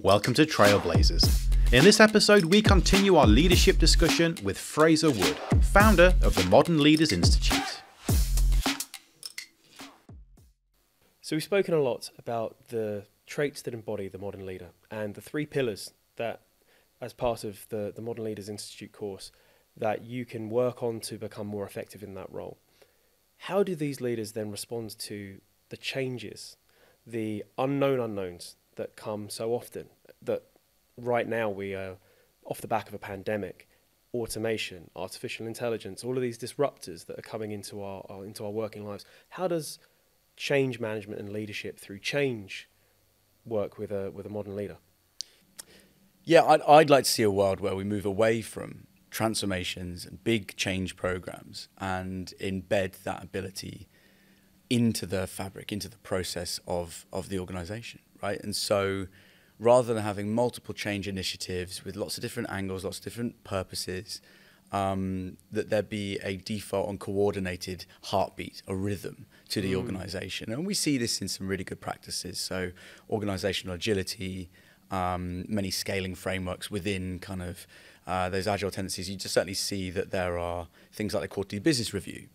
Welcome to Trailblazers. In this episode, we continue our leadership discussion with Fraser Wood, founder of the Modern Leaders Institute. So we've spoken a lot about the traits that embody the modern leader and the three pillars that, as part of the Modern Leaders Institute course, that you can work on to become more effective in that role. How do these leaders then respond to the changes, the unknown unknowns that come so often, that right now we are off the back of a pandemic, automation, artificial intelligence, all of these disruptors that are coming into our working lives? How does change management and leadership through change work with a modern leader? Yeah, I'd like to see a world where we move away from transformations and big change programs and embed that ability into the fabric, into the process of the organization, right? And so rather than having multiple change initiatives with lots of different angles, lots of different purposes, that there be a default on coordinated heartbeat, a rhythm to the organization. And we see this in some really good practices. So organizational agility, many scaling frameworks within kind of those agile tendencies. You just certainly see that there are things like the quarterly business review,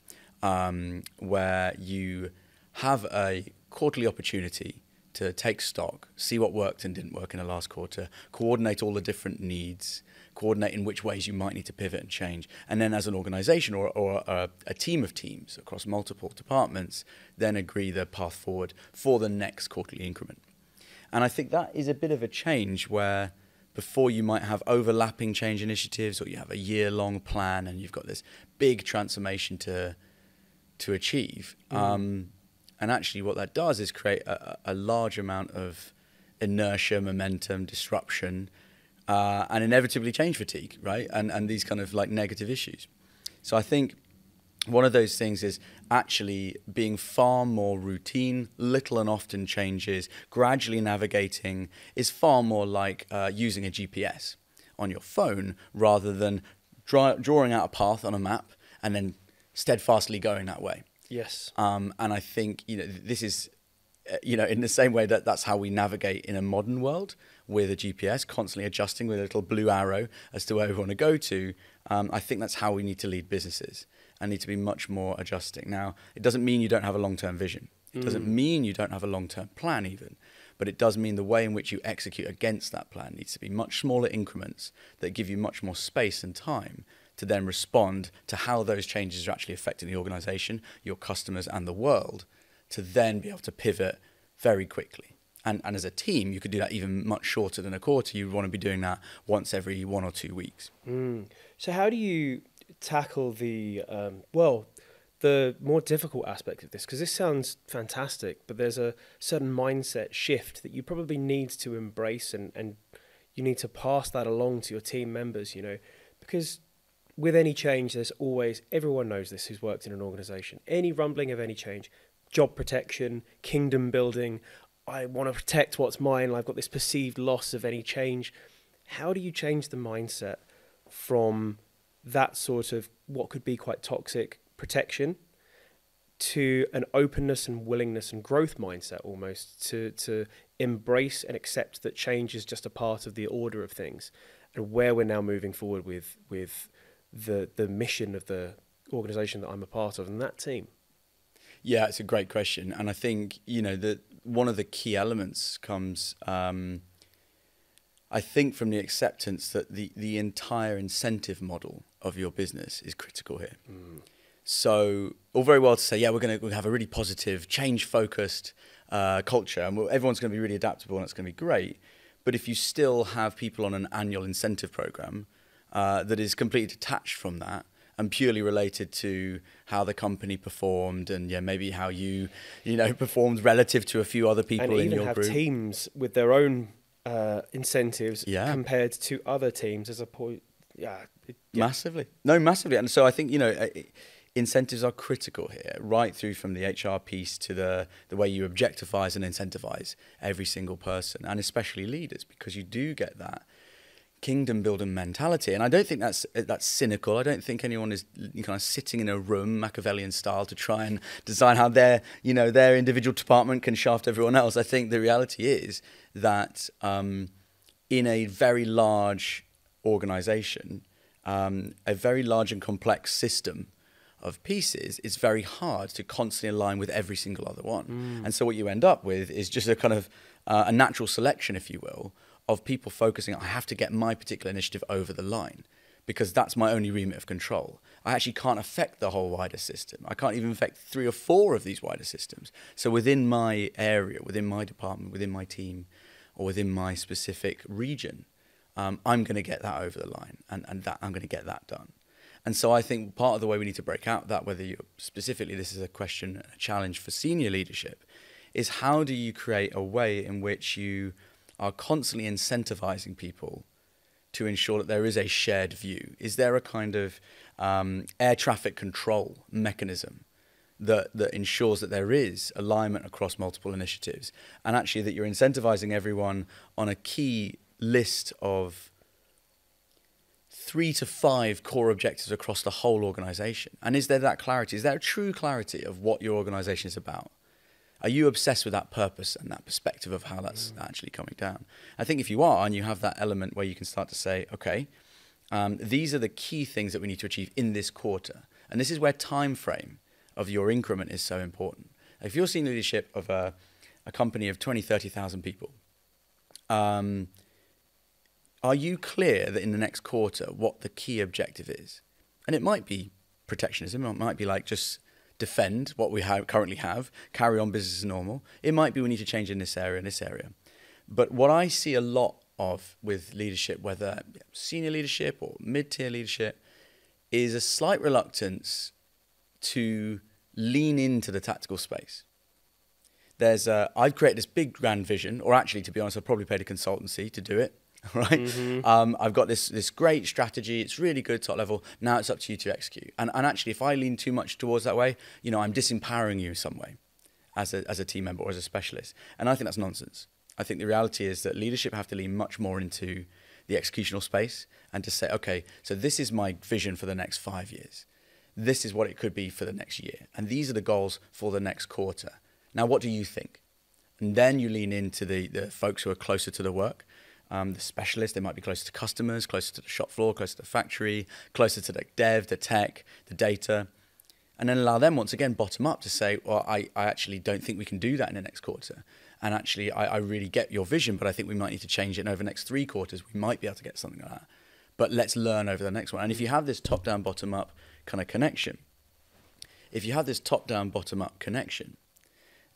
where you have a quarterly opportunity to take stock, see what worked and didn't work in the last quarter, coordinate all the different needs, coordinate in which ways you might need to pivot and change. And then as an organization or a team of teams across multiple departments, then agree the path forward for the next quarterly increment. And I think that is a bit of a change where before you might have overlapping change initiatives, or you have a year-long plan and you've got this big transformation to achieve. And actually what that does is create a large amount of inertia, momentum, disruption, and inevitably change fatigue, right? And these kind of like negative issues. So I think one of those things is actually being far more routine, little and often changes, gradually navigating is far more like using a GPS on your phone rather than drawing out a path on a map and then steadfastly going that way. Yes. And I think, this is, in the same way that's how we navigate in a modern world with a GPS, constantly adjusting with a little blue arrow as to where we want to go to. I think that's how we need to lead businesses and need to be much more adjusting. Now, it doesn't mean you don't have a long-term vision. It doesn't mean you don't have a long-term plan even, but it does mean the way in which you execute against that plan needs to be much smaller increments that give you much more space and time to then respond to how those changes are actually affecting the organization, your customers, and the world, to then be able to pivot very quickly. And as a team, you could do that even much shorter than a quarter. You want to be doing that once every 1 or 2 weeks. So how do you tackle the more difficult aspect of this? Because this sounds fantastic, but there's a certain mindset shift that you probably need to embrace, and you need to pass that along to your team members, because with any change, there's always, everyone knows this who's worked in an organization, any rumbling of any change, job protection, kingdom building, I want to protect what's mine, and I've got this perceived loss of any change. How do you change the mindset from that sort of what could be quite toxic protection to an openness and willingness and growth mindset almost to embrace and accept that change is just a part of the order of things, and where we're now moving forward with the mission of the organization that I'm a part of and that team? Yeah, it's a great question. And I think, that one of the key elements comes, I think, from the acceptance that the entire incentive model of your business is critical here. So all very well to say, we're going to have a really positive, change-focused culture, and everyone's going to be really adaptable and it's going to be great. But if you still have people on an annual incentive program that is completely detached from that and purely related to how the company performed and maybe how you performed relative to a few other people in your group. And even have teams with their own incentives compared to other teams as a point. Massively. No, massively. And so I think, incentives are critical here, right through from the HR piece to the way you objectify and incentivize every single person, and especially leaders, because you do get that kingdom building mentality. And I don't think that's cynical. I don't think anyone is kind of sitting in a room Machiavellian style to try and design how their individual department can shaft everyone else. I think the reality is that in a very large organization, a very large and complex system of pieces, it's very hard to constantly align with every single other one. And so what you end up with is just a kind of a natural selection, if you will, of people focusing, I have to get my particular initiative over the line because that's my only remit of control. I actually can't affect the whole wider system. I can't even affect 3 or 4 of these wider systems. So within my area, within my department, within my team, or within my specific region, I'm going to get that over the line, and that I'm going to get that done. And so I think part of the way we need to break out that, whether you specifically this is a question, a challenge for senior leadership, is how do you create a way in which you are constantly incentivizing people to ensure that there is a shared view? Is there a kind of air traffic control mechanism that ensures that there is alignment across multiple initiatives, and actually that you're incentivizing everyone on a key list of 3 to 5 core objectives across the whole organization? And is there that clarity? Is there a true clarity of what your organization is about? Are you obsessed with that purpose and that perspective of how that's actually coming down? I think if you are, and you have that element where you can start to say, okay, these are the key things that we need to achieve in this quarter. And this is where time frame of your increment is so important. If you're seeing leadership of a company of 20, 30,000 people, are you clear that in the next quarter what the key objective is? And it might be protectionism. It might be like just defend what we currently have, carry on business as normal. It might be we need to change in this area and this area. But what I see a lot of with leadership, whether senior leadership or mid-tier leadership, is a slight reluctance to lean into the tactical space. I've created this big grand vision, or actually, to be honest, I've probably paid a consultancy to do it. Right? I've got this great strategy. It's really good top level. Now it's up to you to execute. And actually, if I lean too much towards that way, I'm disempowering you in some way as a team member or as a specialist. And I think that's nonsense. I think the reality is that leadership have to lean much more into the executional space and to say, okay, so this is my vision for the next 5 years. This is what it could be for the next year. And these are the goals for the next quarter. Now, what do you think? And then you lean into the folks who are closer to the work. The specialists, they might be closer to customers, closer to the shop floor, closer to the factory, closer to the dev, the tech, the data, and then allow them once again bottom up to say, well, I actually don't think we can do that in the next quarter. And actually, I really get your vision, but I think we might need to change it. And over the next 3 quarters, we might be able to get something like that. But let's learn over the next one. And if you have this top-down, bottom-up kind of connection,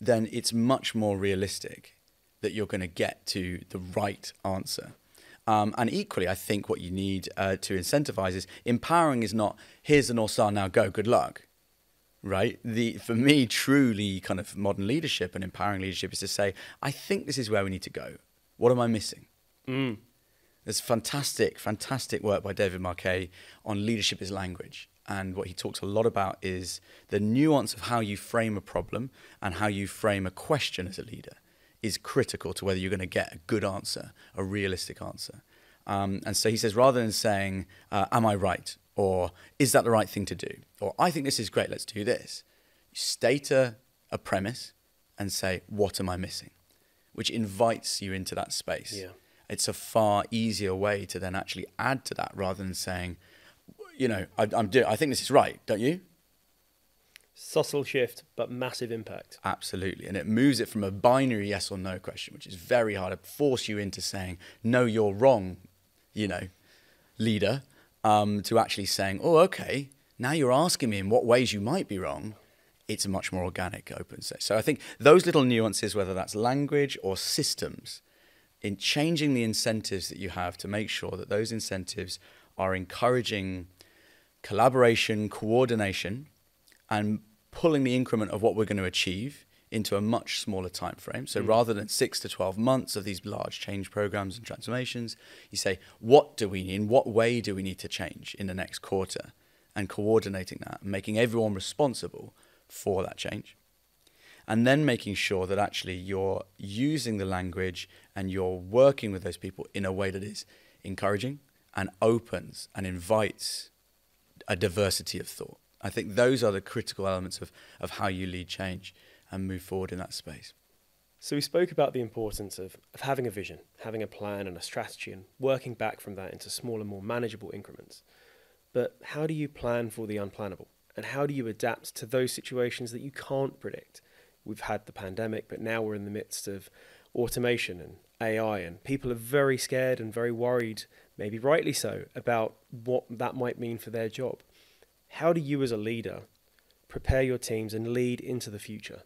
then it's much more realistic that you're going to get to the right answer. And equally, I think what you need to incentivize is empowering is not, here's the North Star, now go, good luck, right? For me, truly kind of modern leadership and empowering leadership is to say, I think this is where we need to go. What am I missing? There's fantastic, fantastic work by David Marquet on leadership as language. And what he talks a lot about is the nuance of how you frame a problem and how you frame a question as a leader is critical to whether you're going to get a good answer, a realistic answer. And so he says, rather than saying, am I right? Or is that the right thing to do? Or I think this is great, let's do this. You state a premise and say, what am I missing? Which invites you into that space. Yeah. It's a far easier way to then actually add to that rather than saying, I think this is right, don't you? Subtle shift, but massive impact. Absolutely. And it moves it from a binary yes or no question, which is very hard to force you into saying, no, you're wrong, leader, to actually saying, oh, okay, now you're asking me in what ways you might be wrong. It's a much more organic, open space. So I think those little nuances, whether that's language or systems, in changing the incentives that you have to make sure that those incentives are encouraging collaboration, coordination, and pulling the increment of what we're going to achieve into a much smaller time frame. So rather than 6 to 12 months of these large change programs and transformations, you say, what do we need? In what way do we need to change in the next quarter? And coordinating that, making everyone responsible for that change. And then making sure that actually you're using the language and you're working with those people in a way that is encouraging and opens and invites a diversity of thought. I think those are the critical elements of how you lead change and move forward in that space. So we spoke about the importance of having a vision, having a plan and a strategy, and working back from that into smaller, more manageable increments. But how do you plan for the unplannable? And how do you adapt to those situations that you can't predict? We've had the pandemic, but now we're in the midst of automation and AI, and people are very scared and very worried, maybe rightly so, about what that might mean for their job. How do you as a leader prepare your teams and lead into the future?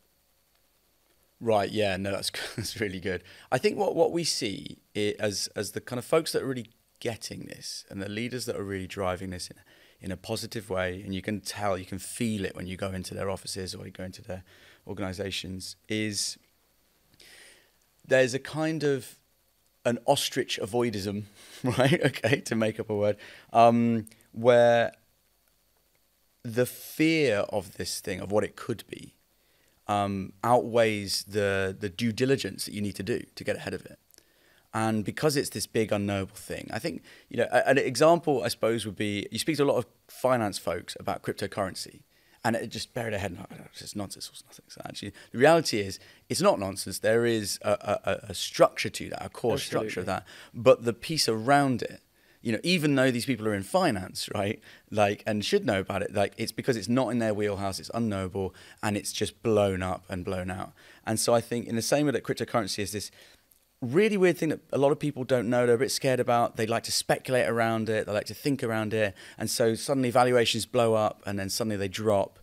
Right, yeah, no, that's really good. I think what we see as the kind of folks that are really getting this, and the leaders that are really driving this in a positive way, and you can tell, you can feel it when you go into their offices or you go into their organizations, is there's a kind of an ostrich avoidism, right? Okay, to make up a word, where the fear of this thing, of what it could be, outweighs the due diligence that you need to do to get ahead of it. And because it's this big unknowable thing, I think, an example, I suppose, would be, you speak to a lot of finance folks about cryptocurrency, and it just bury their head, no, it's just nonsense or nothing. So actually, the reality is, it's not nonsense. There is a structure to that, a core Absolutely. structure of that. But the piece around it, even though these people are in finance, right, and should know about it, it's because it's not in their wheelhouse, it's unknowable, and it's just blown up and blown out. And so I think in the same way that cryptocurrency is this really weird thing that a lot of people don't know, they're a bit scared about, they like to speculate around it, they like to think around it, and so suddenly valuations blow up and then suddenly they drop,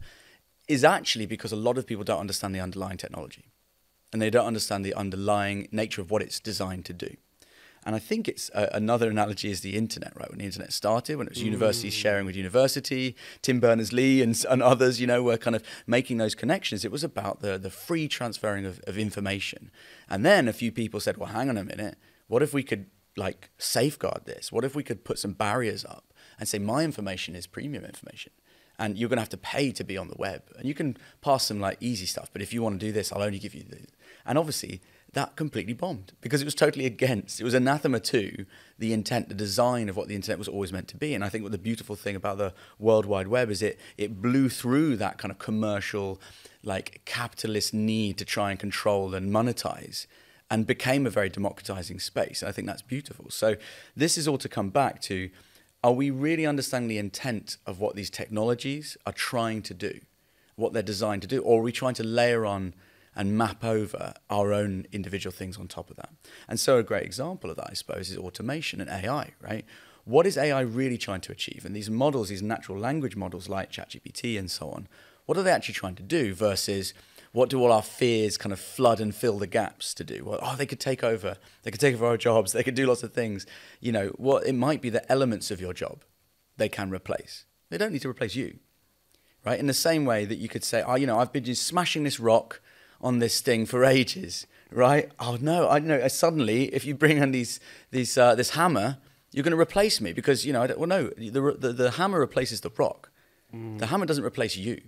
is actually because a lot of people don't understand the underlying technology, and they don't understand the underlying nature of what it's designed to do. And I think it's another analogy is the internet, right? When the internet started, when it was universities sharing with university, Tim Berners-Lee and others, were kind of making those connections. It was about the free transferring of information. And then a few people said, well, hang on a minute. What if we could safeguard this? What if we could put some barriers up and say my information is premium information? And you're going to have to pay to be on the web. And you can pass some easy stuff. But if you want to do this, I'll only give you the... And obviously... that completely bombed because it was totally against, it was anathema to the intent, the design of what the internet was always meant to be. And I think what the beautiful thing about the World Wide Web is it blew through that kind of commercial, capitalist need to try and control and monetize, and became a very democratizing space. And I think that's beautiful. So this is all to come back to, are we really understanding the intent of what these technologies are trying to do, what they're designed to do, or are we trying to layer on and map over our own individual things on top of that? And so a great example of that, I suppose, is automation and AI, right? What is AI really trying to achieve? And these models, these natural language models like ChatGPT and so on, what are they actually trying to do versus what do all our fears kind of flood and fill the gaps to do? Well, they could take over. They could take over our jobs. They could do lots of things. What it might be the elements of your job they can replace. They don't need to replace you, right? In the same way that you could say, I've been just smashing this rock on this thing for ages, right? Oh no, I know. Suddenly, if you bring in this hammer, you're going to replace me because the hammer replaces the rock. The hammer doesn't replace you,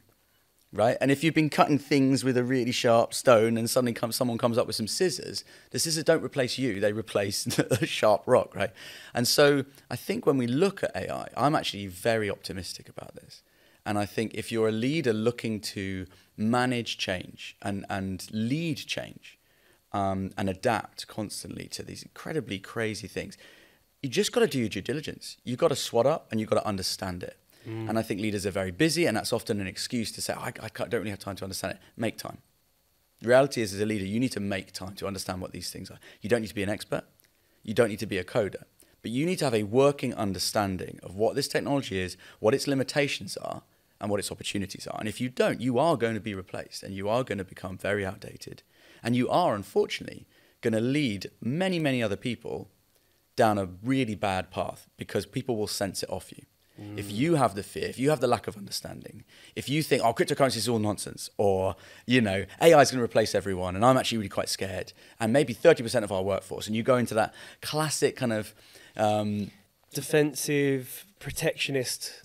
right? And if you've been cutting things with a really sharp stone and suddenly someone comes up with some scissors, the scissors don't replace you; they replace the sharp rock, right? And so I think when we look at AI, I'm actually very optimistic about this. And I think if you're a leader looking to manage change and lead change and adapt constantly to these incredibly crazy things, you just got to do your due diligence. You've got to SWOT up and you've got to understand it. And I think leaders are very busy, and that's often an excuse to say, I don't really have time to understand it. Make time. The reality is, as a leader, you need to make time to understand what these things are. You don't need to be an expert. You don't need to be a coder. But you need to have a working understanding of what this technology is, what its limitations are, and what its opportunities are. And if you don't, you are going to be replaced, and you are going to become very outdated. And you are, unfortunately, going to lead many, many other people down a really bad path because people will sense it off you. If you have the fear, if you have the lack of understanding, if you think, cryptocurrency is all nonsense, or, AI is going to replace everyone, and I'm actually really quite scared, and maybe 30% of our workforce, and you go into that classic kind of... defensive, protectionist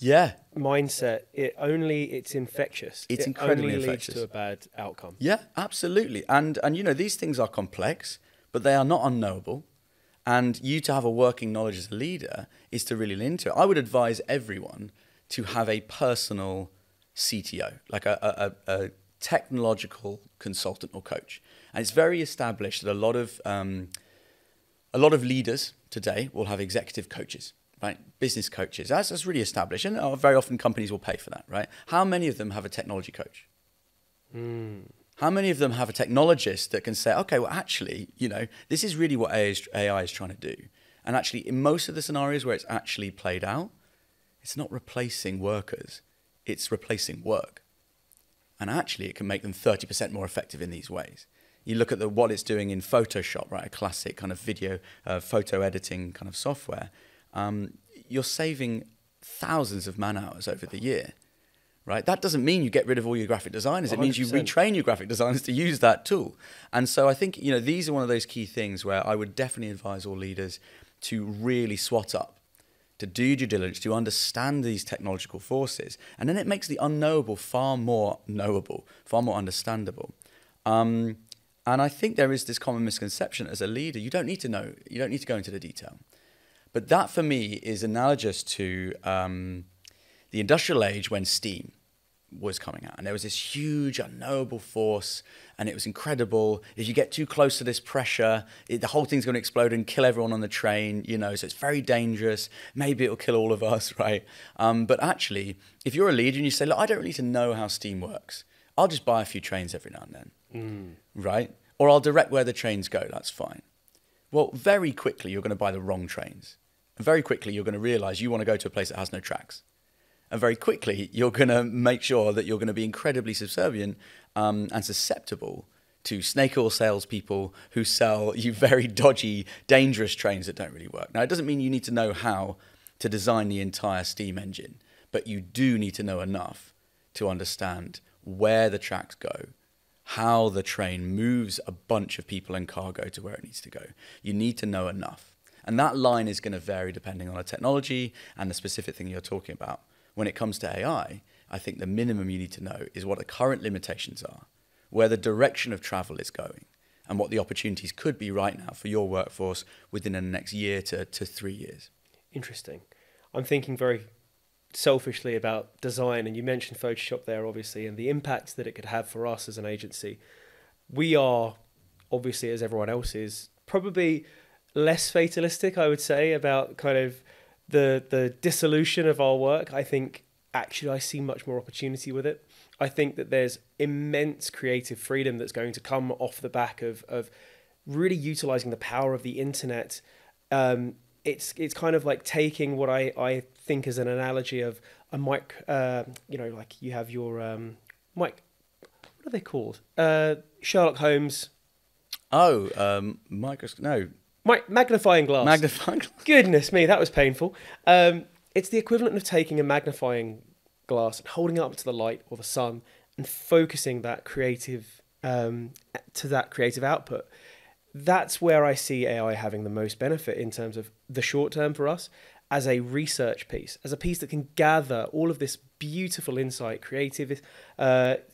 mindset, it's infectious. It's incredibly infectious. It only infectious. leads to a bad outcome. Yeah, absolutely. And these things are complex, but they are not unknowable. And you to have a working knowledge as a leader is to really lean into it. I would advise everyone to have a personal CTO, like a technological consultant or coach. And it's very established that a lot of leaders today will have executive coaches, right? Business coaches. That's really established. And very often companies will pay for that, right? How many of them have a technology coach? How many of them have a technologist that can say, okay, well, actually, this is really what AI is trying to do. And actually, in most of the scenarios where it's actually played out, it's not replacing workers, it's replacing work. And actually, it can make them 30% more effective in these ways. You look at what it's doing in Photoshop, right? A classic kind of video, photo editing kind of software. You're saving thousands of man hours over the year, right? That doesn't mean you get rid of all your graphic designers. It 100%. Means you retrain your graphic designers to use that tool. And so I think, these are one of those key things where I would definitely advise all leaders to really swat up, to do due diligence, to understand these technological forces. And then it makes the unknowable far more knowable, far more understandable. And I think there is this common misconception as a leader, you don't need to know, you don't need to go into the detail. But that for me is analogous to the industrial age when steam was coming out. And there was this huge unknowable force and it was incredible. If you get too close to this pressure, the whole thing's going to explode and kill everyone on the train, so it's very dangerous. Maybe it'll kill all of us, right? But actually, if you're a leader and you say, look, I don't really need to know how steam works. I'll just buy a few trains every now and then, right? Or I'll direct where the trains go, that's fine. Well, very quickly, you're going to buy the wrong trains. And very quickly, you're going to realize you want to go to a place that has no tracks. And very quickly, you're going to make sure that you're going to be incredibly subservient and susceptible to snake oil salespeople who sell you very dodgy, dangerous trains that don't really work. Now, it doesn't mean you need to know how to design the entire steam engine, but you do need to know enough to understand where the tracks go, how the train moves a bunch of people and cargo to where it needs to go. You need to know enough. And that line is going to vary depending on the technology and the specific thing you're talking about. When it comes to AI, I think the minimum you need to know is what the current limitations are, where the direction of travel is going, and what the opportunities could be right now for your workforce within the next year to 3 years. Interesting. I'm thinking very selfishly about design, and you mentioned Photoshop there, obviously, and the impact that it could have for us as an agency. We are, obviously, as everyone else is, probably less fatalistic, I would say, about kind of the dissolution of our work. I think actually I see much more opportunity with it. I think that there's immense creative freedom that's going to come off the back of really utilizing the power of the internet. It's kind of like taking what I think is an analogy of a mic, like you have your mic, what are they called? Sherlock Holmes. Magnifying glass. Magnifying glass. Goodness me, that was painful. It's the equivalent of taking a magnifying glass and holding it up to the light or the sun and focusing that creative to that creative output. That's where I see AI having the most benefit in terms of the short term for us as a research piece, as a piece that can gather all of this beautiful insight, creative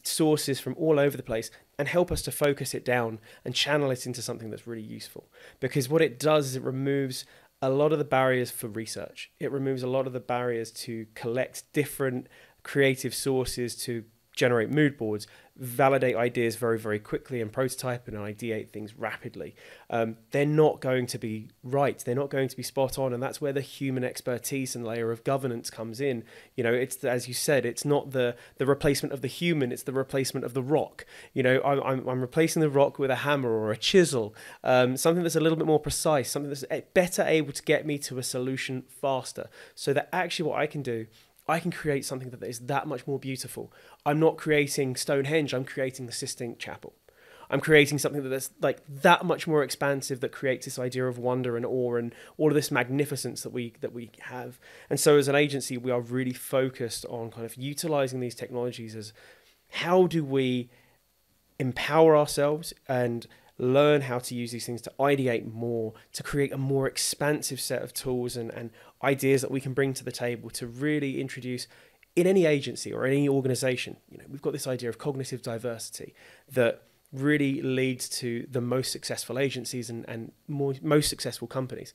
sources from all over the place and help us to focus it down and channel it into something that's really useful. Because what it does is it removes a lot of the barriers for research. It removes a lot of the barriers to collect different creative sources to generate mood boards, validate ideas very, very quickly and prototype and ideate things rapidly. They're not going to be right. They're not going to be spot on. And that's where the human expertise and layer of governance comes in. It's, as you said, it's not the replacement of the human, it's the replacement of the rock. I'm replacing the rock with a hammer or a chisel, something that's a little bit more precise, something that's better able to get me to a solution faster. So that actually what I can do, I can create something that is that much more beautiful. I'm not creating Stonehenge, I'm creating the Sistine Chapel. I'm creating something that's like that much more expansive, that creates this idea of wonder and awe and all of this magnificence that we have. And so as an agency, we are really focused on kind of utilizing these technologies as how do we empower ourselves and learn how to use these things to ideate more, to create a more expansive set of tools and ideas that we can bring to the table to really introduce in any agency or any organization. We've got this idea of cognitive diversity that really leads to the most successful agencies and most successful companies.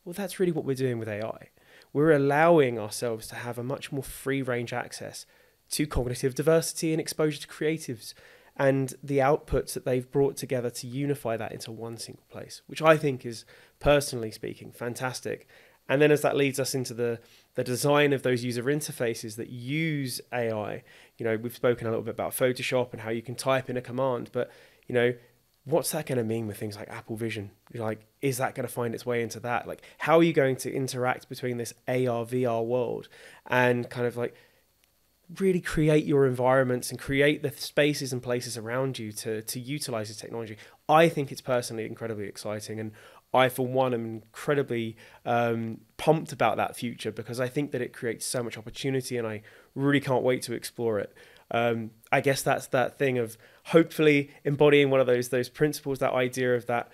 Well, that's really what we're doing with AI. We're allowing ourselves to have a much more free range access to cognitive diversity and exposure to creatives and the outputs that they've brought together to unify that into one single place, which I think is, personally speaking, fantastic. And then as that leads us into the design of those user interfaces that use AI, we've spoken a little bit about Photoshop and how you can type in a command, but, what's that going to mean with things like Apple Vision? Is that going to find its way into that? How are you going to interact between this AR, VR world and kind of really create your environments and create the spaces and places around you to utilize this technology? I think it's personally incredibly exciting, and I, for one, am incredibly pumped about that future, because I think that it creates so much opportunity, and I really can't wait to explore it. I guess that's that thing of hopefully embodying one of those principles, that idea of that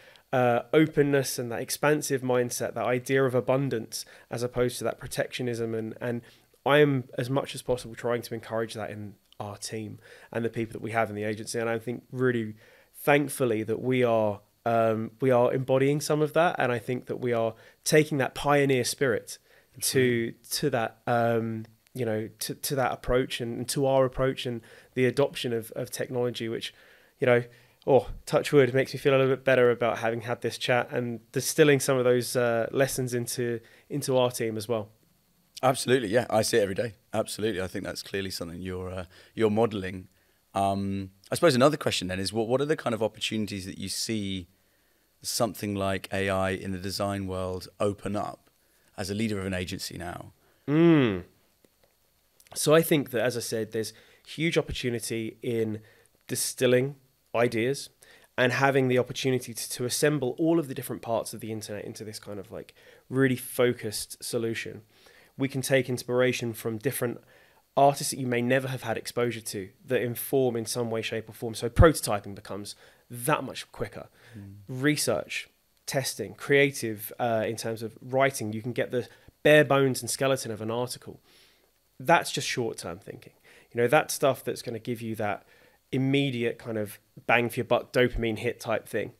openness and that expansive mindset, that idea of abundance as opposed to that protectionism. And I am, as much as possible, trying to encourage that in our team and the people that we have in the agency. And I think really, thankfully, that we are embodying some of that. And I think that we are taking that pioneer spirit to that, to that approach and to our approach and the adoption of technology, which, touch wood, makes me feel a little bit better about having had this chat and distilling some of those lessons into our team as well. Absolutely, yeah, I see it every day. Absolutely, I think that's clearly something you're modelling. I suppose another question then is, what are the kind of opportunities that you see something like AI in the design world open up as a leader of an agency now? So I think that, as I said, there's huge opportunity in distilling ideas and having the opportunity to assemble all of the different parts of the internet into this kind of really focused solution. We can take inspiration from different artists that you may never have had exposure to that inform in some way, shape or form. So prototyping becomes that much quicker. Research, testing, creative in terms of writing, you can get the bare bones and skeleton of an article. That's just short-term thinking. That stuff that's going to give you that immediate kind of bang for your buck dopamine hit type thing.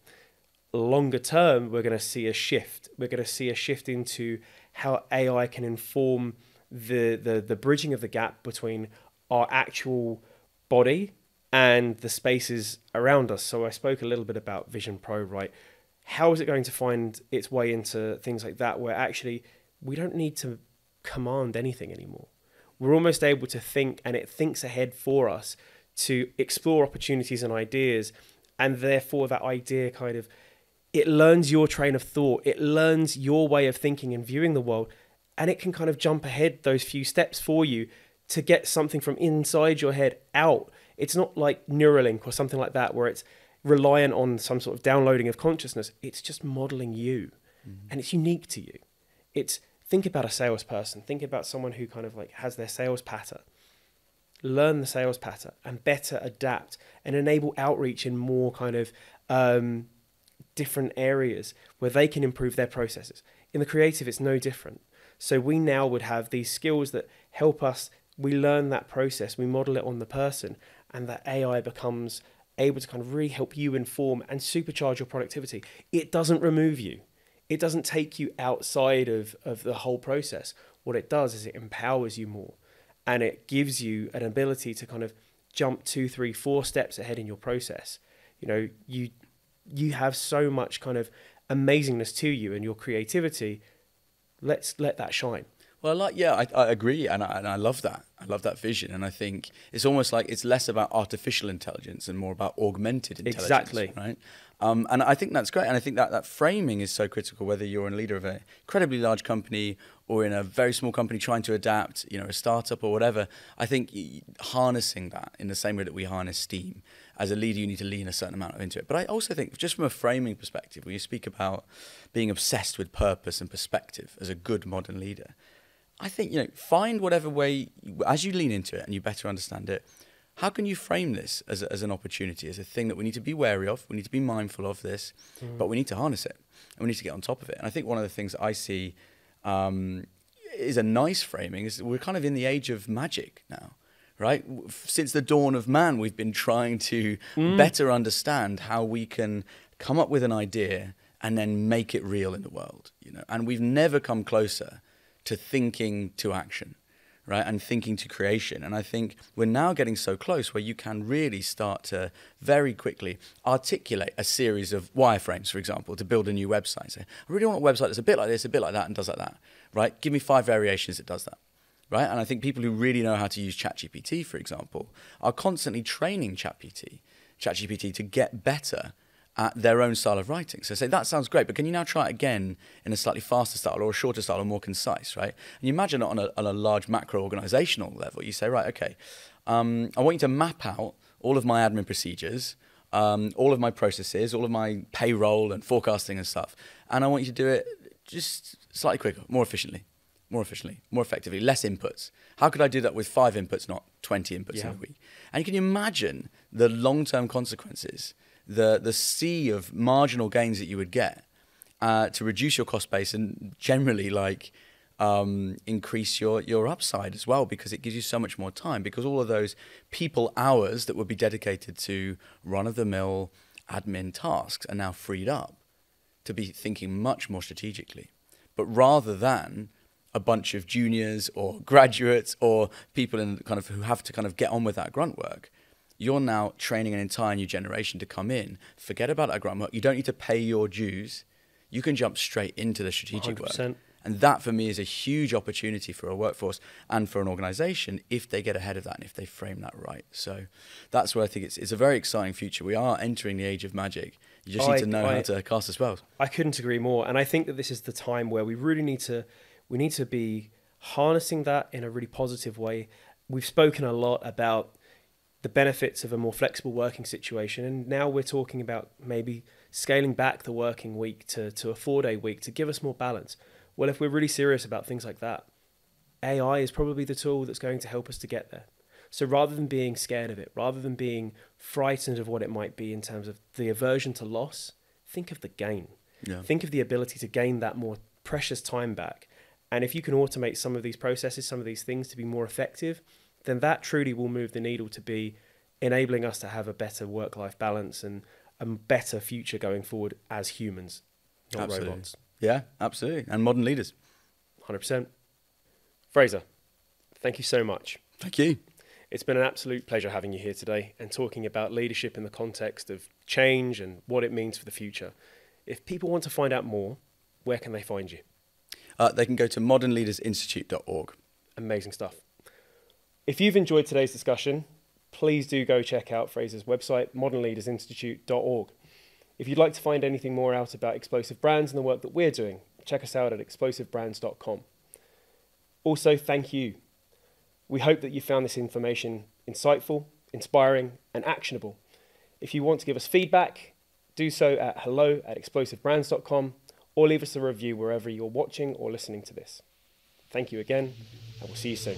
Longer term, we're going to see a shift. We're going to see a shift into how AI can inform the bridging of the gap between our actual body and the spaces around us. So I spoke a little bit about Vision Pro, right? How is it going to find its way into things like that, where actually we don't need to command anything anymore? We're almost able to think, and it thinks ahead for us to explore opportunities and ideas. And therefore that idea it learns your train of thought. It learns your way of thinking and viewing the world. And it can kind of jump ahead those few steps for you to get something from inside your head out. It's not like Neuralink or something like that, where it's reliant on some sort of downloading of consciousness. It's just modeling you, and it's unique to you. Think about a salesperson. Think about someone who kind of has their sales patter. Learn the sales pattern and better adapt and enable outreach in more kind of different areas where they can improve their processes. In the creative, it's no different. So we now would have these skills that help us. We learn that process, we model it on the person, and that AI becomes able to kind of really help you inform and supercharge your productivity. It doesn't remove you. It doesn't take you outside of the whole process. What it does is it empowers you more, and it gives you an ability to kind of jump 2, 3, 4 steps ahead in your process. You have so much kind of amazingness to you and your creativity. Let's let that shine. Well, I agree, and I love that. I love that vision, and I think it's almost like it's less about artificial intelligence and more about augmented intelligence. Exactly. Right? And I think that's great, and I think that framing is so critical, whether you're a leader of an incredibly large company or in a very small company trying to adapt, a startup or whatever. I think harnessing that in the same way that we harness steam. As a leader, you need to lean a certain amount into it. But I also think, just from a framing perspective, when you speak about being obsessed with purpose and perspective as a good modern leader, I think, find whatever way, as you lean into it and you better understand it, how can you frame this as an opportunity, as a thing that we need to be wary of, we need to be mindful of this, but we need to harness it, and we need to get on top of it. And I think one of the things that I see is a nice framing is we're kind of in the age of magic now, right? Since the dawn of man, we've been trying to better understand how we can come up with an idea and then make it real in the world, and we've never come closer to thinking to action, right? And thinking to creation. And I think we're now getting so close where you can really start to very quickly articulate a series of wireframes, for example, to build a new website. Say, I really want a website that's a bit like this, a bit like that, and does like that, right? Give me 5 variations that does that, right? And I think people who really know how to use ChatGPT, for example, are constantly training ChatGPT to get better at their own style of writing. So say, that sounds great, but can you now try it again in a slightly faster style or a shorter style or more concise, right? And you imagine it on a large macro organizational level. You say, right, okay, I want you to map out all of my admin procedures, all of my processes, all of my payroll and forecasting and stuff. And I want you to do it just slightly quicker, more efficiently, more effectively, less inputs. How could I do that with 5 inputs, not 20 inputs in a week? And you can imagine the long-term consequences, the sea of marginal gains that you would get to reduce your cost base and generally increase your upside as well, because it gives you so much more time, because all of those people hours that would be dedicated to run-of-the-mill admin tasks are now freed up to be thinking much more strategically. But rather than a bunch of juniors or graduates or people in kind of who have to kind of get on with that grunt work, you're now training an entire new generation to come in. Forget about that grunt work. You don't need to pay your dues. You can jump straight into the strategic 100%. work. And that, for me, is a huge opportunity for a workforce and for an organization if they get ahead of that and if they frame that right. So that's where I think it's a very exciting future. We are entering the age of magic. You just need to know how to cast a spell. I couldn't agree more. And I think that this is the time where we really need to be harnessing that in a really positive way. We've spoken a lot about the benefits of a more flexible working situation, and now we're talking about maybe scaling back the working week to a 4-day week to give us more balance. Well, if we're really serious about things like that, AI is probably the tool that's going to help us to get there. So rather than being scared of it, rather than being frightened of what it might be in terms of the aversion to loss, think of the gain. Yeah. Think of the ability to gain that more precious time back. And if you can automate some of these processes, some of these things to be more effective, then that truly will move the needle to be enabling us to have a better work-life balance and a better future going forward as humans, not robots. Yeah, absolutely. And modern leaders. 100%. Fraser, thank you so much. Thank you. It's been an absolute pleasure having you here today and talking about leadership in the context of change and what it means for the future. If people want to find out more, where can they find you? They can go to modernleadersinstitute.org. Amazing stuff. If you've enjoyed today's discussion, please do go check out Fraser's website, modernleadersinstitute.org. If you'd like to find anything more out about Explosive Brands and the work that we're doing, check us out at explosivebrands.com. Also, thank you. We hope that you found this information insightful, inspiring, and actionable. If you want to give us feedback, do so at hello@explosivebrands.com or leave us a review wherever you're watching or listening to this. Thank you again, and we'll see you soon.